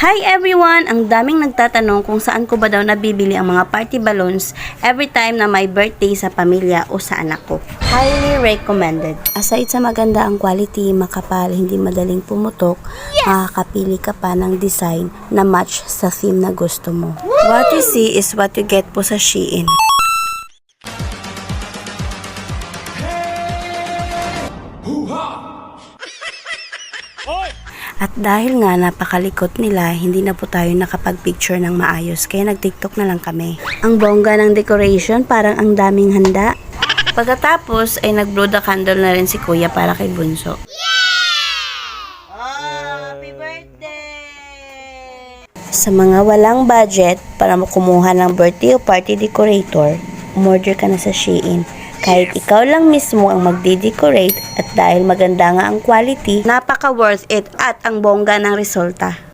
Hi everyone! Ang daming nagtatanong kung saan ko ba daw nabibili ang mga party balloons every time na may birthday sa pamilya o sa anak ko. Highly recommended. Aside sa maganda ang quality, makapal, hindi madaling pumutok, makakapili ka pa ng design na match sa theme na gusto mo. What you see is what you get po sa Shein. At dahil nga napakalikot nila, hindi na po tayo nakapag-picture ng maayos, kaya nag-TikTok na lang kami. Ang bongga ng decoration, parang ang daming handa. Pagkatapos ay nag-blow the candle na rin si Kuya para kay Bunso. Happy birthday! Sa mga walang budget para kumuha ng birthday o party decorator, umorder ka na sa Shein. Kahit ikaw lang mismo ang magde-decorate at dahil maganda nga ang quality, napaka worth it at ang bongga ng resulta.